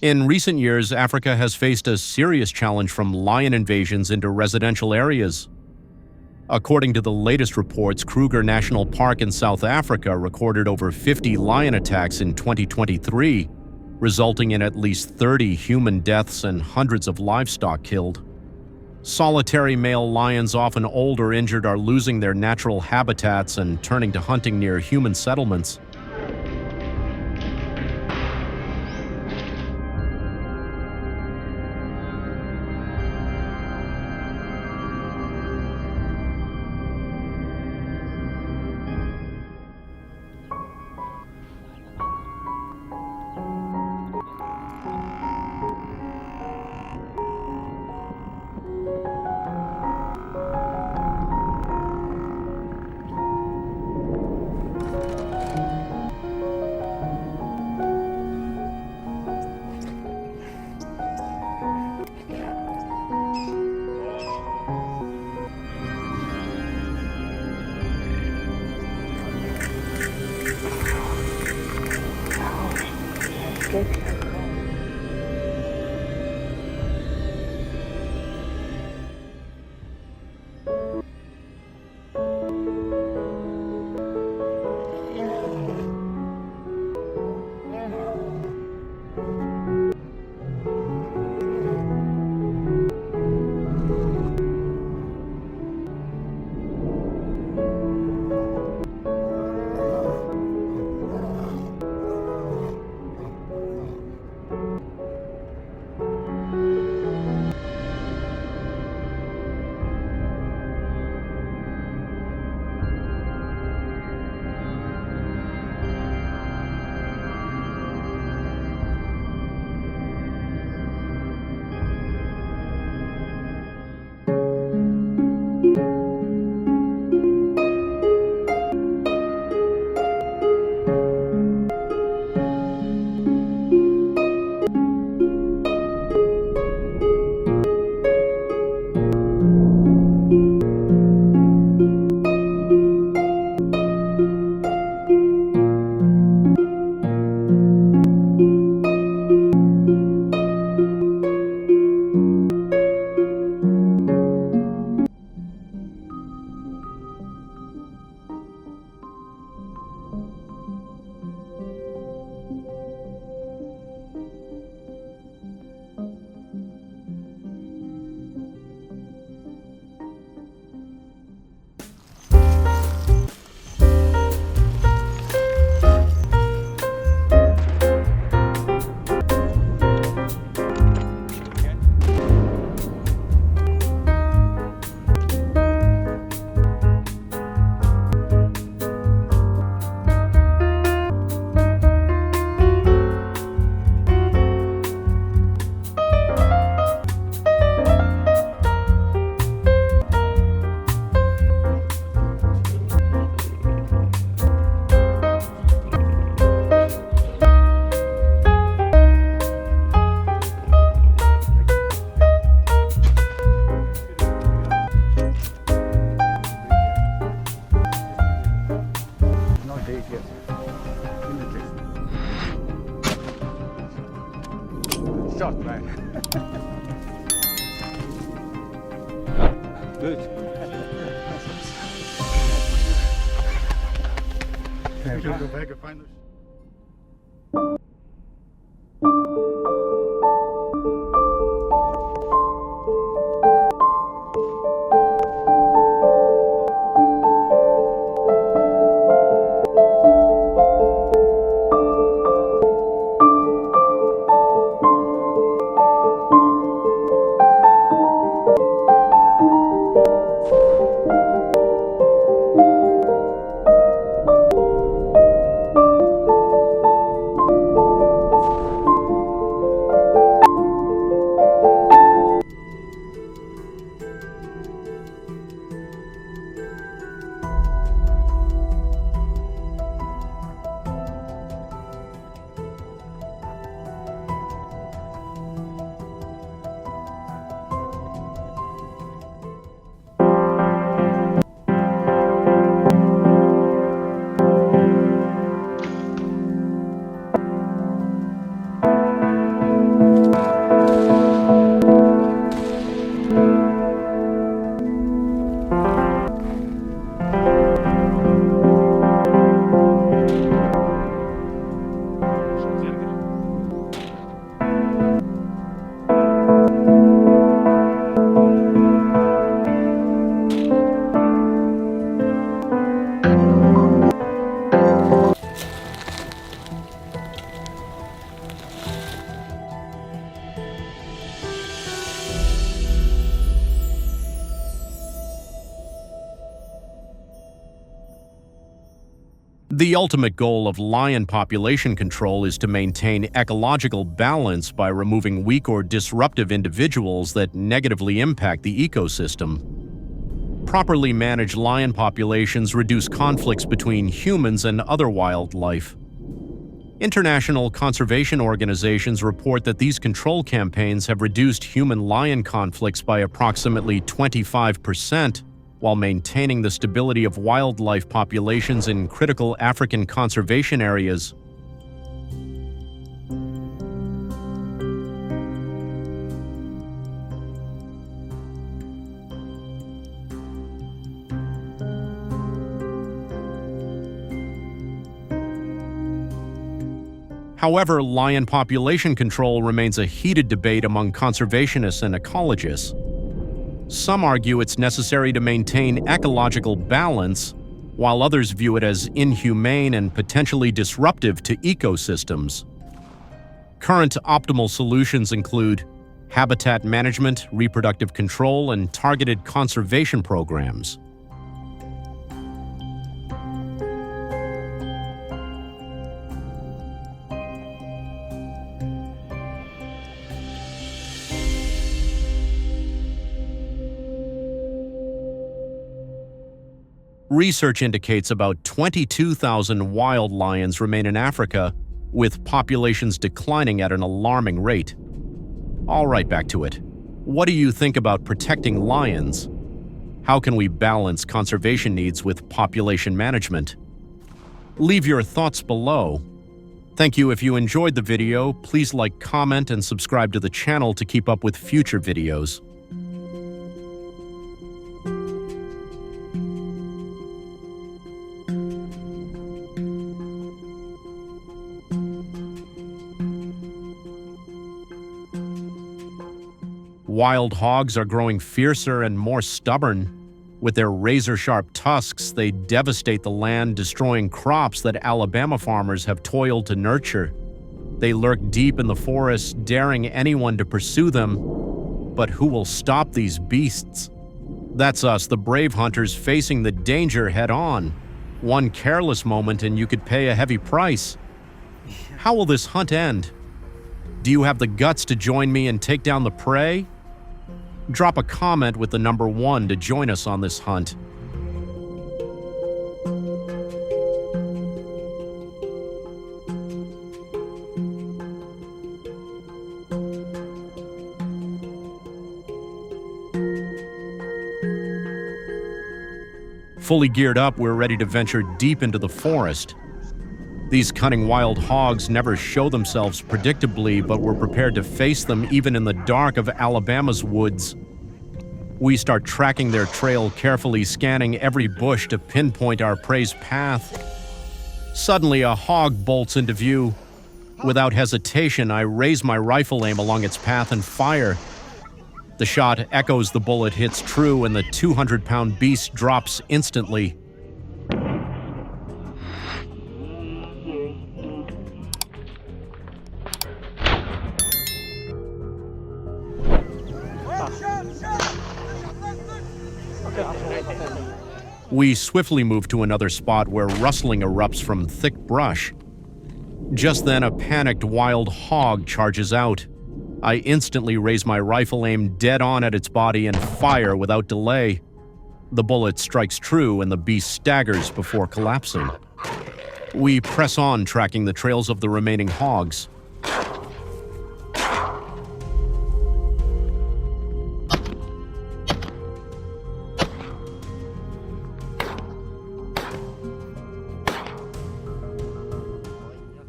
In recent years, Africa has faced a serious challenge from lion invasions into residential areas. According to the latest reports, Kruger National Park in South Africa recorded over 50 lion attacks in 2023, resulting in at least 30 human deaths and hundreds of livestock killed. Solitary male lions, often old or injured, are losing their natural habitats and turning to hunting near human settlements. shot, man. Good. Okay. Go back and find those. The ultimate goal of lion population control is to maintain ecological balance by removing weak or disruptive individuals that negatively impact the ecosystem. Properly managed lion populations reduce conflicts between humans and other wildlife. International conservation organizations report that these control campaigns have reduced human-lion conflicts by approximately 25%, while maintaining the stability of wildlife populations in critical African conservation areas. However, lion population control remains a heated debate among conservationists and ecologists. Some argue it's necessary to maintain ecological balance, while others view it as inhumane and potentially disruptive to ecosystems. Current optimal solutions include habitat management, reproductive control, and targeted conservation programs. Research indicates about 22,000 wild lions remain in Africa, with populations declining at an alarming rate. All right, back to it. What do you think about protecting lions? How can we balance conservation needs with population management? Leave your thoughts below. Thank you. If you enjoyed the video, please like, comment, and subscribe to the channel to keep up with future videos. Wild hogs are growing fiercer and more stubborn. With their razor-sharp tusks, they devastate the land, destroying crops that Alabama farmers have toiled to nurture. They lurk deep in the forest, daring anyone to pursue them. But who will stop these beasts? That's us, the brave hunters, facing the danger head-on. One careless moment and you could pay a heavy price. How will this hunt end? Do you have the guts to join me and take down the prey? Drop a comment with the number 1 to join us on this hunt. Fully geared up, we're ready to venture deep into the forest. These cunning wild hogs never show themselves predictably, but we're prepared to face them even in the dark of Alabama's woods. We start tracking their trail, carefully scanning every bush to pinpoint our prey's path. Suddenly, a hog bolts into view. Without hesitation, I raise my rifle aim along its path and fire. The shot echoes, the bullet hits true, and the 200-pound beast drops instantly. We swiftly move to another spot where rustling erupts from thick brush. Just then, a panicked wild hog charges out. I instantly raise my rifle aim dead on at its body and fire without delay. The bullet strikes true and the beast staggers before collapsing. We press on, tracking the trails of the remaining hogs.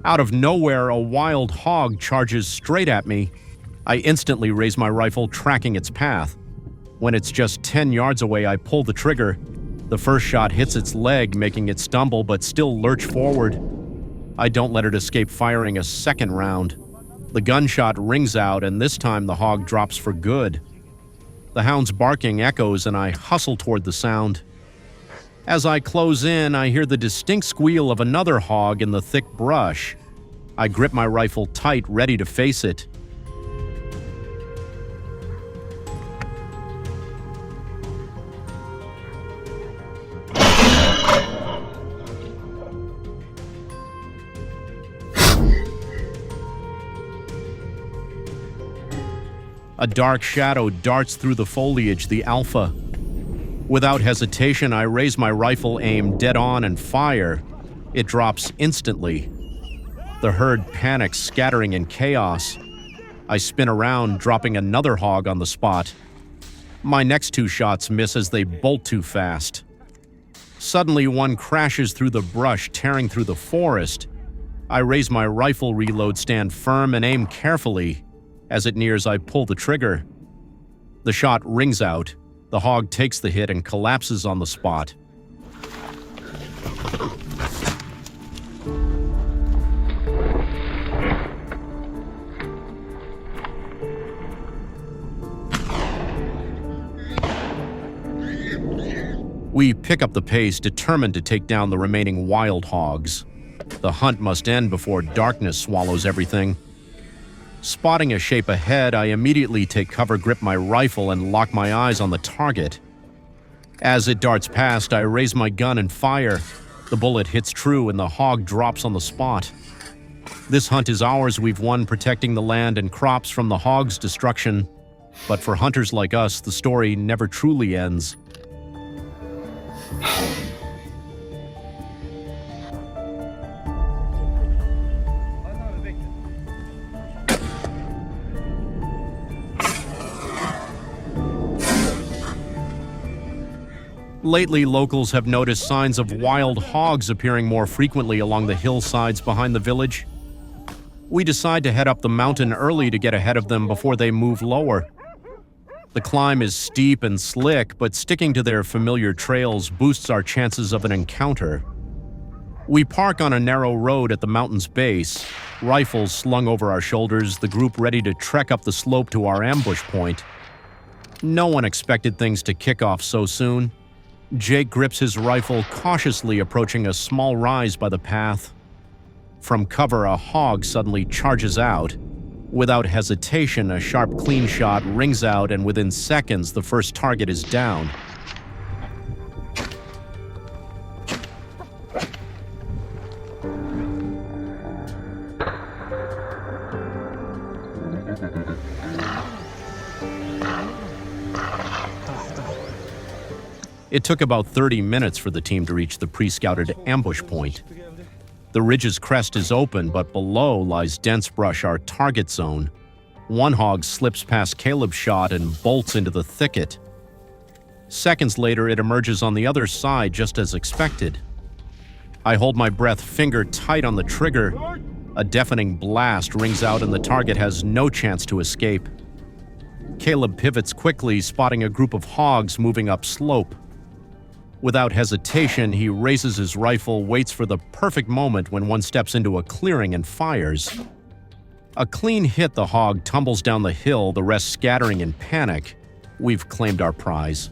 Out of nowhere, a wild hog charges straight at me. I instantly raise my rifle, tracking its path. When it's just 10 yards away, I pull the trigger. The first shot hits its leg, making it stumble but still lurch forward. I don't let it escape firing a second round. The gunshot rings out, and this time the hog drops for good. The hound's barking echoes, and I hustle toward the sound. As I close in, I hear the distinct squeal of another hog in the thick brush. I grip my rifle tight, ready to face it. A dark shadow darts through the foliage, the alpha. Without hesitation, I raise my rifle aim dead on and fire. It drops instantly. The herd panics, scattering in chaos. I spin around, dropping another hog on the spot. My next two shots miss as they bolt too fast. Suddenly, one crashes through the brush, tearing through the forest. I raise my rifle reload, stand firm, and aim carefully. As it nears, I pull the trigger. The shot rings out. The hog takes the hit and collapses on the spot. We pick up the pace, determined to take down the remaining wild hogs. The hunt must end before darkness swallows everything. Spotting a shape ahead, I immediately take cover, grip my rifle, and lock my eyes on the target. As it darts past, I raise my gun and fire. The bullet hits true and the hog drops on the spot. This hunt is ours. We've won, protecting the land and crops from the hog's destruction. But for hunters like us, the story never truly ends. Lately, locals have noticed signs of wild hogs appearing more frequently along the hillsides behind the village. We decide to head up the mountain early to get ahead of them before they move lower. The climb is steep and slick, but sticking to their familiar trails boosts our chances of an encounter. We park on a narrow road at the mountain's base, rifles slung over our shoulders, the group ready to trek up the slope to our ambush point. No one expected things to kick off so soon. Jake grips his rifle, cautiously approaching a small rise by the path. From cover, a hog suddenly charges out. Without hesitation, a sharp, clean shot rings out, and within seconds, the first target is down. It took about 30 minutes for the team to reach the pre-scouted ambush point. The ridge's crest is open, but below lies dense brush, our target zone. One hog slips past Caleb's shot and bolts into the thicket. Seconds later, it emerges on the other side, just as expected. I hold my breath, finger tight on the trigger. A deafening blast rings out and the target has no chance to escape. Caleb pivots quickly, spotting a group of hogs moving upslope. Without hesitation, he raises his rifle, waits for the perfect moment when one steps into a clearing and fires. A clean hit, the hog tumbles down the hill, the rest scattering in panic. We've claimed our prize.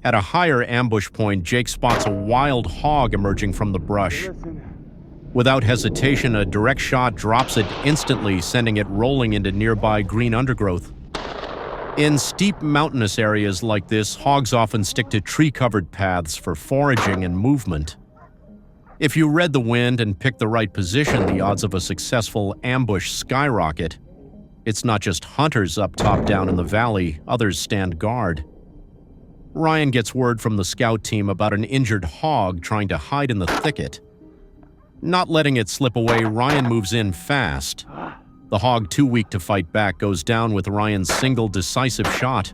At a higher ambush point, Jake spots a wild hog emerging from the brush. Without hesitation, a direct shot drops it instantly, sending it rolling into nearby green undergrowth. In steep mountainous areas like this, hogs often stick to tree-covered paths for foraging and movement. If you read the wind and pick the right position, the odds of a successful ambush skyrocket. It's not just hunters up top down in the valley, others stand guard. Ryan gets word from the scout team about an injured hog trying to hide in the thicket. Not letting it slip away, Ryan moves in fast. The hog, too weak to fight back, goes down with Ryan's single decisive shot.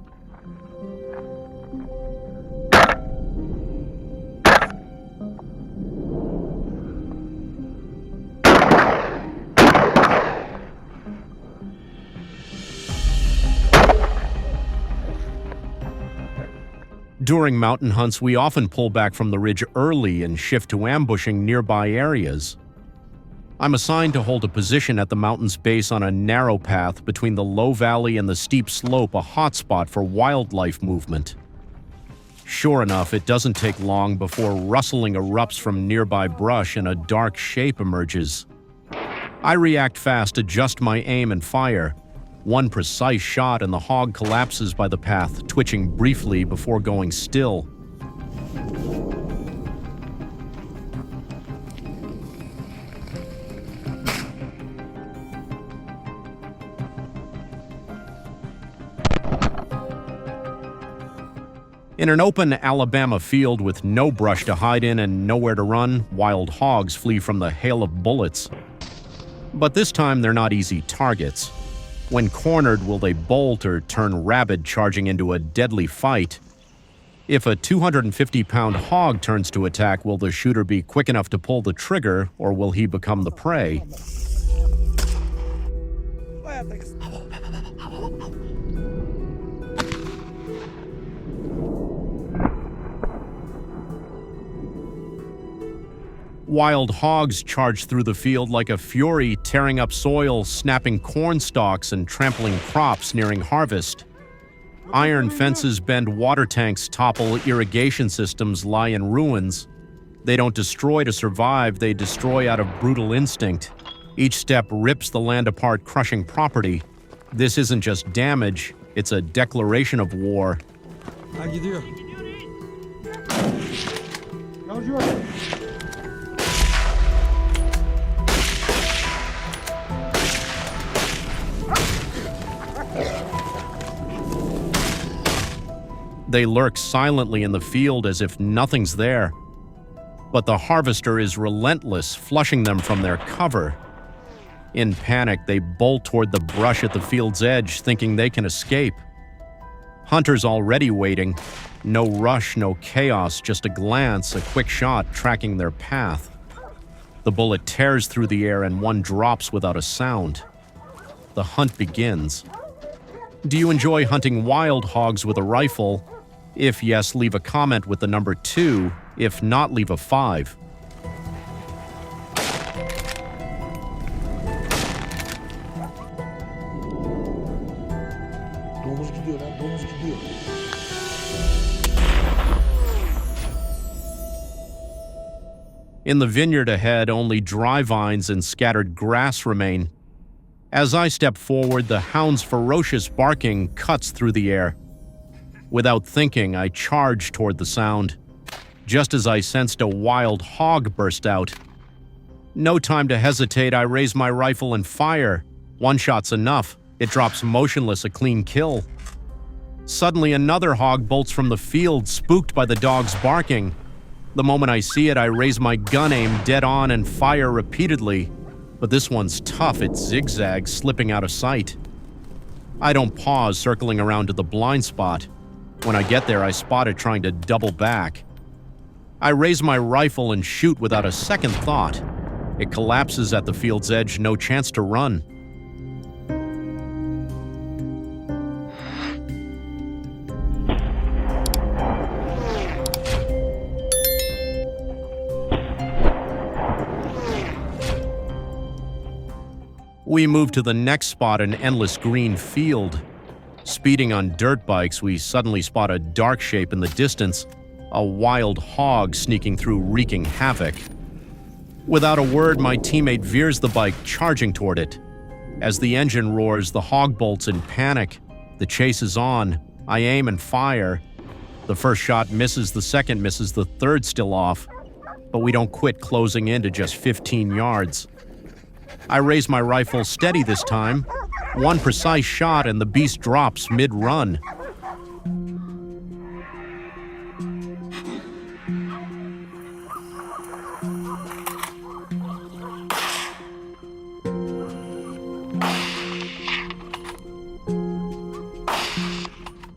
During mountain hunts, we often pull back from the ridge early and shift to ambushing nearby areas. I'm assigned to hold a position at the mountain's base on a narrow path between the low valley and the steep slope, a hotspot for wildlife movement. Sure enough, it doesn't take long before rustling erupts from nearby brush and a dark shape emerges. I react fast, adjust my aim, and fire. One precise shot and the hog collapses by the path, twitching briefly before going still. In an open Alabama field with no brush to hide in and nowhere to run, wild hogs flee from the hail of bullets. But this time they're not easy targets. When cornered, will they bolt or turn rabid, charging into a deadly fight? If a 250-pound hog turns to attack, will the shooter be quick enough to pull the trigger, or will he become the prey? Wild hogs charge through the field like a fury, tearing up soil, snapping corn stalks, and trampling crops nearing harvest. Iron fences bend, water tanks topple, irrigation systems lie in ruins. They don't destroy to survive, they destroy out of brutal instinct. Each step rips the land apart, crushing property. This isn't just damage, it's a declaration of war. They lurk silently in the field as if nothing's there. But the harvester is relentless, flushing them from their cover. In panic, they bolt toward the brush at the field's edge, thinking they can escape. Hunters already waiting. No rush, no chaos, just a glance, a quick shot tracking their path. The bullet tears through the air and one drops without a sound. The hunt begins. Do you enjoy hunting wild hogs with a rifle? If yes, leave a comment with the number 2. If not, leave a 5. In the vineyard ahead, only dry vines and scattered grass remain. As I step forward, the hound's ferocious barking cuts through the air. Without thinking, I charge toward the sound. Just as I sensed a wild hog burst out. No time to hesitate, I raise my rifle and fire. One shot's enough. It drops motionless, a clean kill. Suddenly, another hog bolts from the field, spooked by the dog's barking. The moment I see it, I raise my gun, aim dead on, and fire repeatedly. But this one's tough, it zigzags, slipping out of sight. I don't pause, circling around to the blind spot. When I get there, I spot it trying to double back. I raise my rifle and shoot without a second thought. It collapses at the field's edge, no chance to run. We move to the next spot, an endless green field. Speeding on dirt bikes, we suddenly spot a dark shape in the distance, a wild hog sneaking through, wreaking havoc. Without a word, my teammate veers the bike, charging toward it. As the engine roars, the hog bolts in panic. The chase is on. I aim and fire. The first shot misses, the second misses, the third still off. But we don't quit, closing in to just 15 yards. I raise my rifle steady this time. One precise shot and the beast drops mid-run.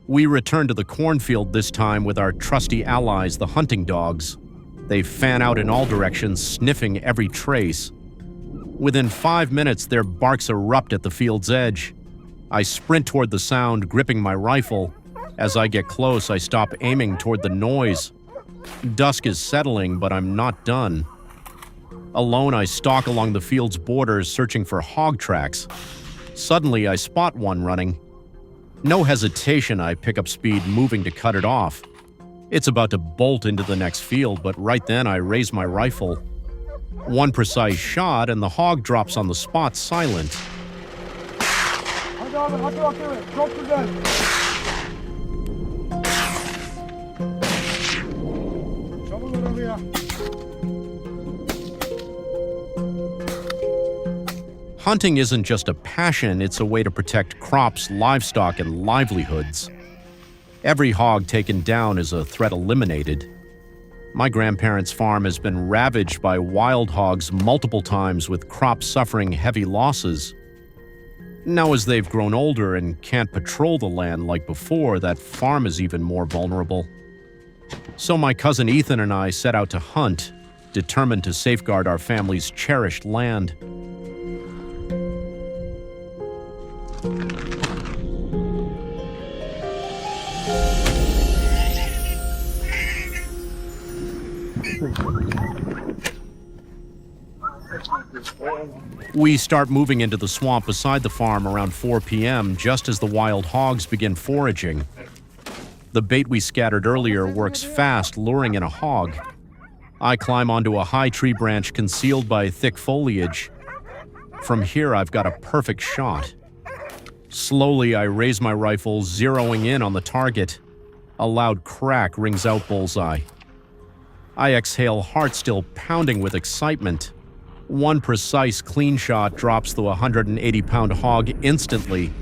We return to the cornfield this time with our trusty allies, the hunting dogs. They fan out in all directions, sniffing every trace. Within 5 minutes, their barks erupt at the field's edge. I sprint toward the sound, gripping my rifle. As I get close, I stop aiming toward the noise. Dusk is settling, but I'm not done. Alone, I stalk along the field's borders, searching for hog tracks. Suddenly, I spot one running. No hesitation, I pick up speed, moving to cut it off. It's about to bolt into the next field, but right then I raise my rifle. One precise shot, and the hog drops on the spot, silent. Hunting isn't just a passion, it's a way to protect crops, livestock, and livelihoods. Every hog taken down is a threat eliminated. My grandparents' farm has been ravaged by wild hogs multiple times, with crops suffering heavy losses. Now, as they've grown older and can't patrol the land like before, that farm is even more vulnerable. So my cousin Ethan and I set out to hunt, determined to safeguard our family's cherished land. We start moving into the swamp beside the farm around 4 p.m., just as the wild hogs begin foraging. The bait we scattered earlier works fast, luring in a hog. I climb onto a high tree branch concealed by thick foliage. From here, I've got a perfect shot. Slowly, I raise my rifle, zeroing in on the target. A loud crack rings out bullseye. I exhale, heart still pounding with excitement. One precise clean shot drops the 180-pound hog instantly.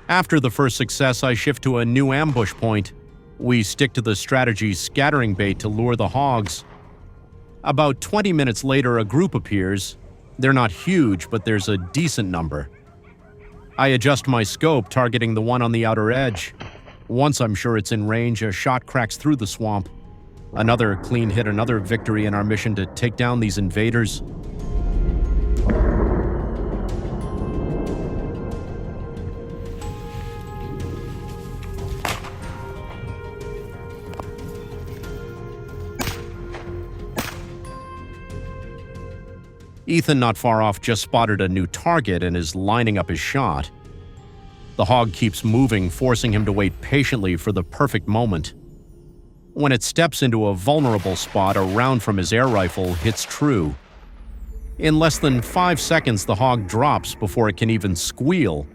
After the first success, I shift to a new ambush point. We stick to the strategy scattering bait to lure the hogs. About 20 minutes later, a group appears. They're not huge, but there's a decent number. I adjust my scope, targeting the one on the outer edge. Once I'm sure it's in range, a shot cracks through the swamp. Another clean hit, another victory in our mission to take down these invaders. Ethan, not far off, just spotted a new target and is lining up his shot. The hog keeps moving, forcing him to wait patiently for the perfect moment. When it steps into a vulnerable spot, a round from his air rifle hits true. In less than 5 seconds, the hog drops before it can even squeal.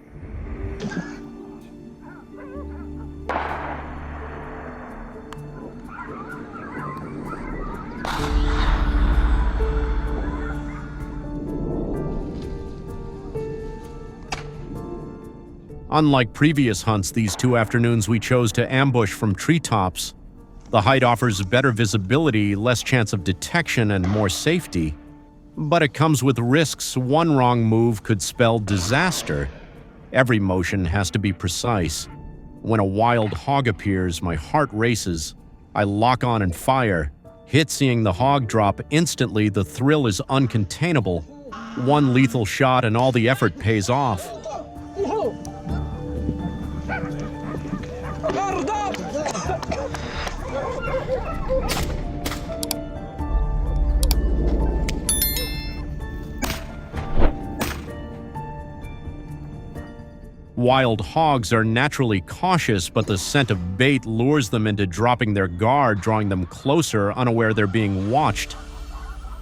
Unlike previous hunts, these 2 afternoons we chose to ambush from treetops. The height offers better visibility, less chance of detection, and more safety. But it comes with risks. One wrong move could spell disaster. Every motion has to be precise. When a wild hog appears, my heart races. I lock on and fire. Hit seeing the hog drop instantly, the thrill is uncontainable. One lethal shot and all the effort pays off. Wild hogs are naturally cautious, but the scent of bait lures them into dropping their guard, drawing them closer, unaware they're being watched.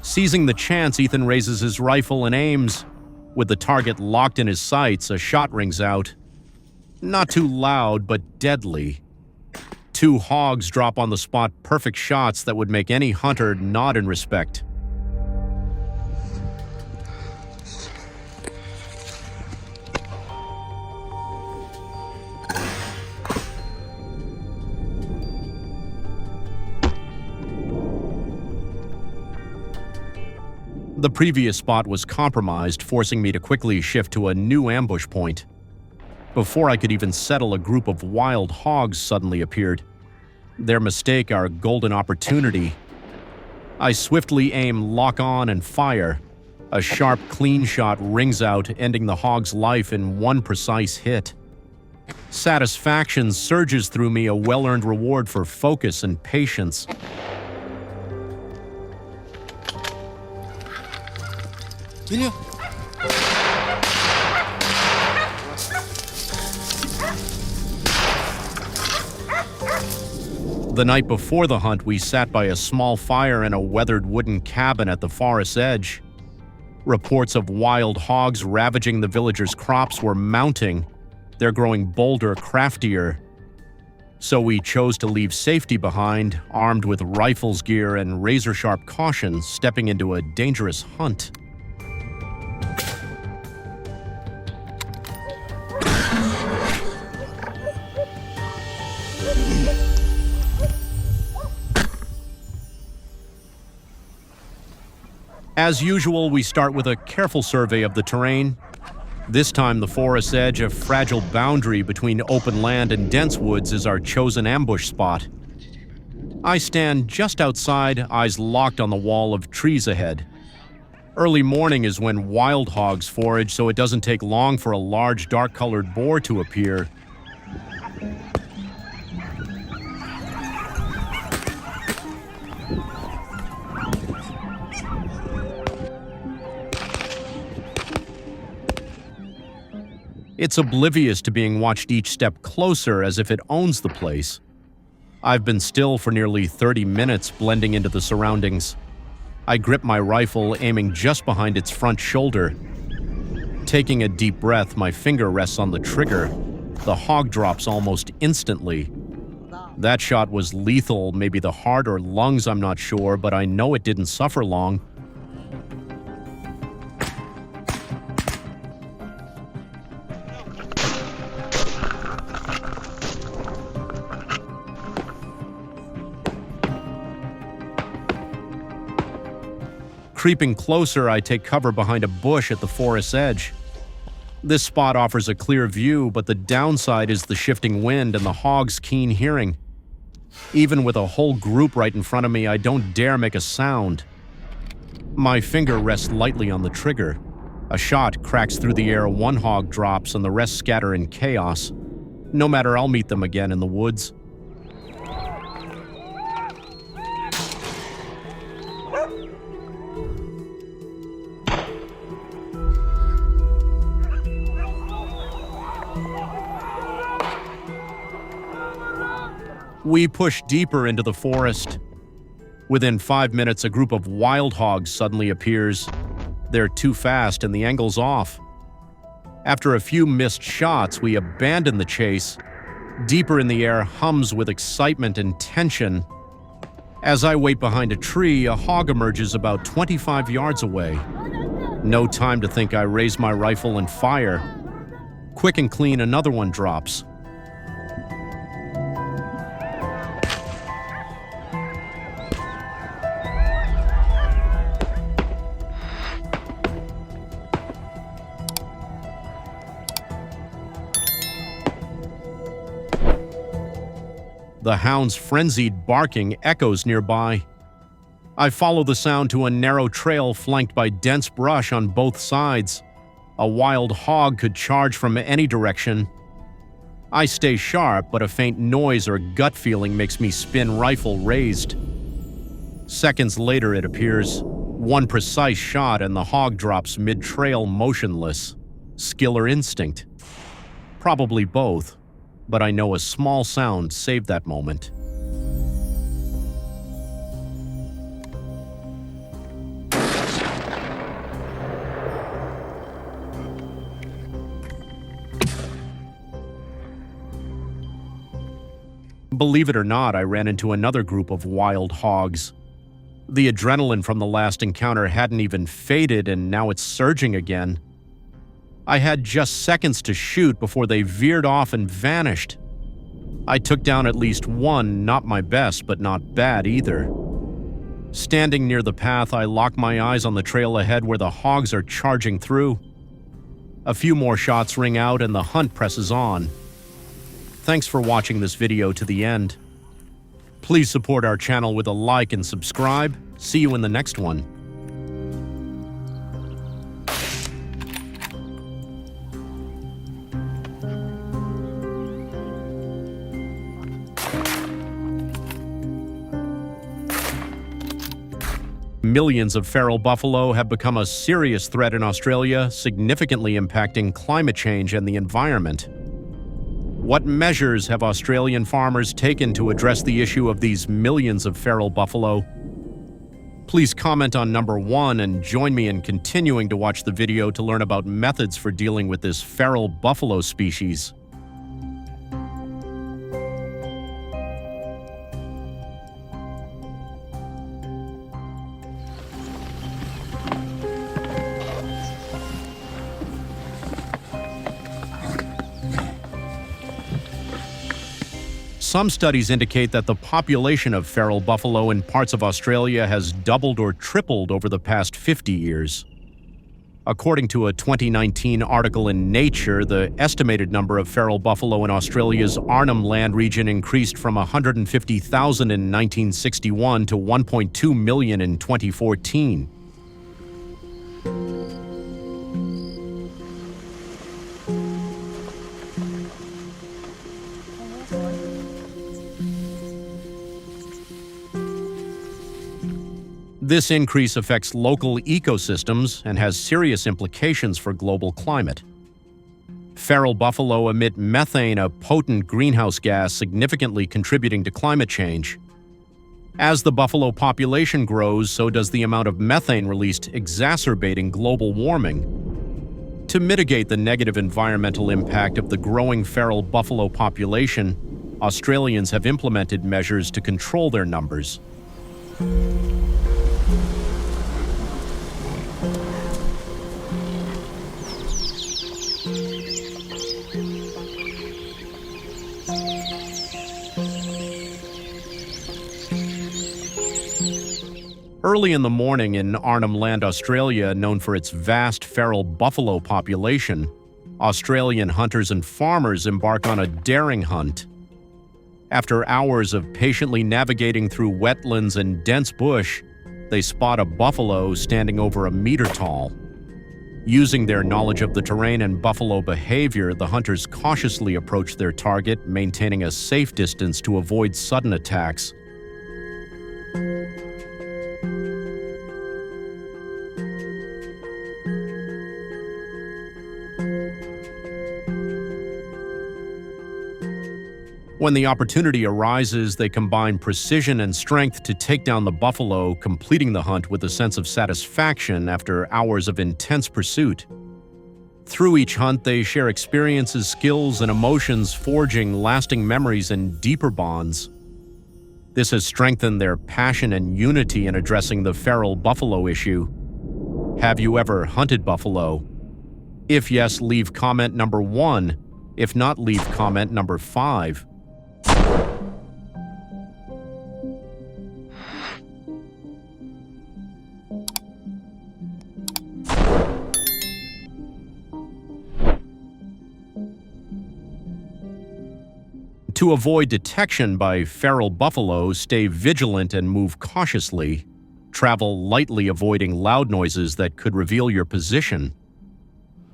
Seizing the chance, Ethan raises his rifle and aims. With the target locked in his sights, a shot rings out. Not too loud, but deadly. 2 hogs drop on the spot, perfect shots that would make any hunter nod in respect. The previous spot was compromised, forcing me to quickly shift to a new ambush point. Before I could even settle, a group of wild hogs suddenly appeared. Their mistake, our golden opportunity. I swiftly aim, lock on, and fire. A sharp, clean shot rings out, ending the hog's life in one precise hit. Satisfaction surges through me, a well-earned reward for focus and patience. The night before the hunt, we sat by a small fire in a weathered wooden cabin at the forest's edge. Reports of wild hogs ravaging the villagers' crops were mounting. They're growing bolder, craftier. So we chose to leave safety behind, armed with rifles gear and razor-sharp caution, stepping into a dangerous hunt. As usual, we start with a careful survey of the terrain. This time, the forest's edge, a fragile boundary between open land and dense woods, is our chosen ambush spot. I stand just outside, eyes locked on the wall of trees ahead. Early morning is when wild hogs forage, so it doesn't take long for a large, dark-colored boar to appear. It's oblivious to being watched each step closer, as if it owns the place. I've been still for nearly 30 minutes, blending into the surroundings. I grip my rifle, aiming just behind its front shoulder. Taking a deep breath, my finger rests on the trigger. The hog drops almost instantly. That shot was lethal, maybe the heart or lungs, I'm not sure, but I know it didn't suffer long. Creeping closer, I take cover behind a bush at the forest's edge. This spot offers a clear view, but the downside is the shifting wind and the hog's keen hearing. Even with a whole group right in front of me, I don't dare make a sound. My finger rests lightly on the trigger. A shot cracks through the air, one hog drops, and the rest scatter in chaos. No matter, I'll meet them again in the woods. We push deeper into the forest. Within 5 minutes, a group of wild hogs suddenly appears. They're too fast and the angle's off. After a few missed shots, we abandon the chase. Deeper in the air hums with excitement and tension. As I wait behind a tree, a hog emerges about 25 yards away. No time to think, I raise my rifle and fire. Quick and clean, another one drops. The hound's frenzied barking echoes nearby. I follow the sound to a narrow trail flanked by dense brush on both sides. A wild hog could charge from any direction. I stay sharp, but a faint noise or gut feeling makes me spin rifle raised. Seconds later, it appears. One precise shot and the hog drops mid-trail motionless. Skill or instinct? Probably both, but I know a small sound saved that moment. Believe it or not, I ran into another group of wild hogs. The adrenaline from the last encounter hadn't even faded, and now it's surging again. I had just seconds to shoot before they veered off and vanished. I took down at least one, not my best, but not bad either. Standing near the path, I lock my eyes on the trail ahead where the hogs are charging through. A few more shots ring out and the hunt presses on. Thanks for watching this video to the end. Please support our channel with a like and subscribe. See you in the next one. Millions of feral buffalo have become a serious threat in Australia, significantly impacting climate change and the environment. What measures have Australian farmers taken to address the issue of these millions of feral buffalo? Please comment on number 1 and join me in continuing to watch the video to learn about methods for dealing with this feral buffalo species. Some studies indicate that the population of feral buffalo in parts of Australia has doubled or tripled over the past 50 years. According to a 2019 article in Nature, the estimated number of feral buffalo in Australia's Arnhem Land region increased from 150,000 in 1961 to 1.2 million in 2014. This increase affects local ecosystems and has serious implications for global climate. Feral buffalo emit methane, a potent greenhouse gas significantly contributing to climate change. As the buffalo population grows, so does the amount of methane released, exacerbating global warming. To mitigate the negative environmental impact of the growing feral buffalo population, Australians have implemented measures to control their numbers. Early in the morning in Arnhem Land, Australia, known for its vast feral buffalo population, Australian hunters and farmers embark on a daring hunt. After hours of patiently navigating through wetlands and dense bush, they spot a buffalo standing over a meter tall. Using their knowledge of the terrain and buffalo behavior, the hunters cautiously approach their target, maintaining a safe distance to avoid sudden attacks. When the opportunity arises, they combine precision and strength to take down the buffalo, completing the hunt with a sense of satisfaction after hours of intense pursuit. Through each hunt, they share experiences, skills, and emotions, forging lasting memories and deeper bonds. This has strengthened their passion and unity in addressing the feral buffalo issue. Have you ever hunted buffalo? If yes, leave comment number 1. If not, leave comment number 5. To avoid detection by feral buffalo, stay vigilant and move cautiously. Travel lightly, avoiding loud noises that could reveal your position.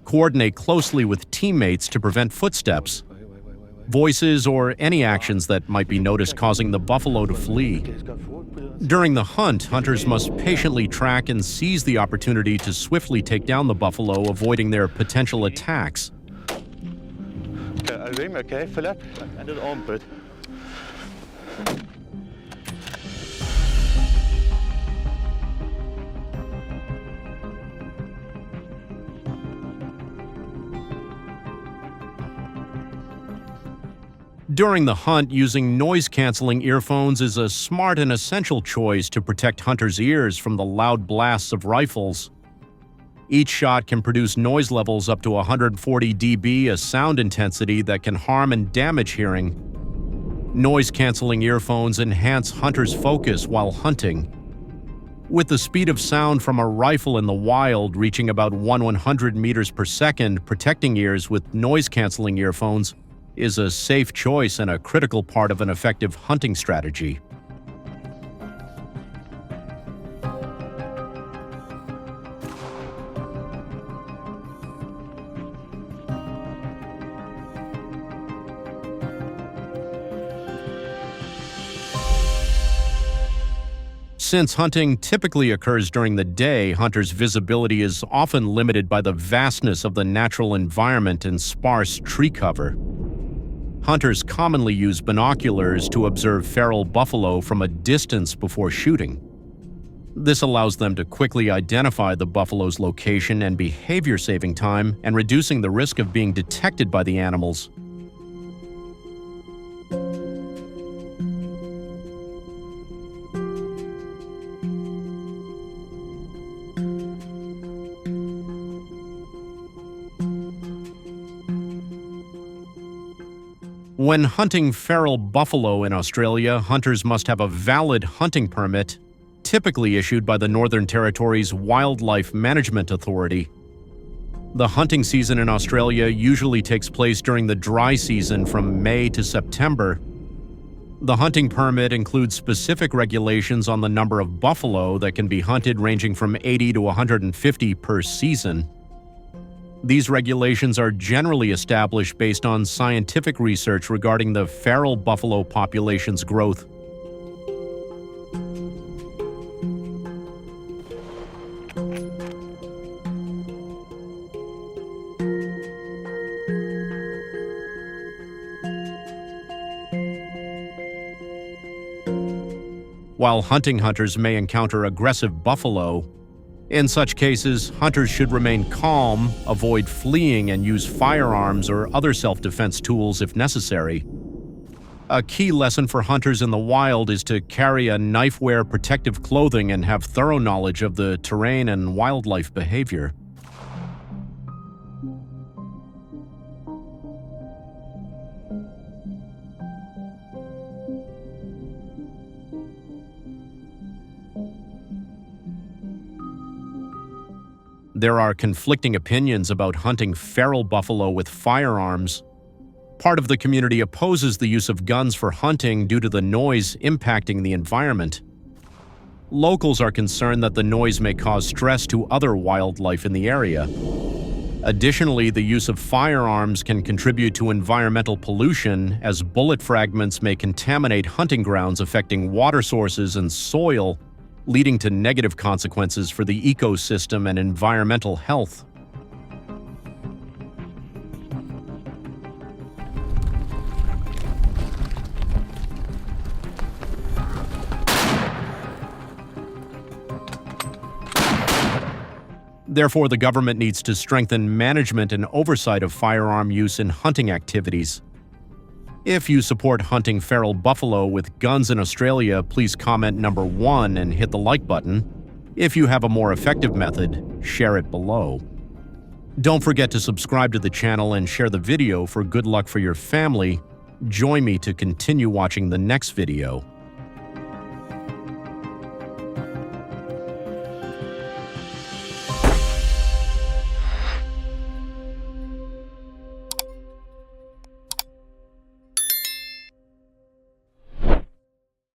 Coordinate closely with teammates to prevent footsteps, voices, or any actions that might be noticed causing the buffalo to flee. During the hunt, hunters must patiently track and seize the opportunity to swiftly take down the buffalo, avoiding their potential attacks. During the hunt, using noise-canceling earphones is a smart and essential choice to protect hunters' ears from the loud blasts of rifles. Each shot can produce noise levels up to 140 dB, a sound intensity that can harm and damage hearing. Noise-canceling earphones enhance hunters' focus while hunting. With the speed of sound from a rifle in the wild reaching about 100 meters per second, protecting ears with noise-canceling earphones is a safe choice and a critical part of an effective hunting strategy. Since hunting typically occurs during the day, hunters' visibility is often limited by the vastness of the natural environment and sparse tree cover. Hunters commonly use binoculars to observe feral buffalo from a distance before shooting. This allows them to quickly identify the buffalo's location and behavior, saving time and reducing the risk of being detected by the animals. When hunting feral buffalo in Australia, hunters must have a valid hunting permit, typically issued by the Northern Territory's Wildlife Management Authority. The hunting season in Australia usually takes place during the dry season from May to September. The hunting permit includes specific regulations on the number of buffalo that can be hunted, ranging from 80 to 150 per season. These regulations are generally established based on scientific research regarding the feral buffalo population's growth. While hunting hunters may encounter aggressive buffalo, in such cases, hunters should remain calm, avoid fleeing, and use firearms or other self-defense tools if necessary. A key lesson for hunters in the wild is to carry a knife-wear protective clothing and have thorough knowledge of the terrain and wildlife behavior. There are conflicting opinions about hunting feral buffalo with firearms. Part of the community opposes the use of guns for hunting due to the noise impacting the environment. Locals are concerned that the noise may cause stress to other wildlife in the area. Additionally, the use of firearms can contribute to environmental pollution, as bullet fragments may contaminate hunting grounds, affecting water sources and soil, leading to negative consequences for the ecosystem and environmental health. Therefore, the government needs to strengthen management and oversight of firearm use in hunting activities. If you support hunting feral buffalo with guns in Australia, please comment number 1 and hit the like button. If you have a more effective method, share it below. Don't forget to subscribe to the channel and share the video for good luck for your family. Join me to continue watching the next video.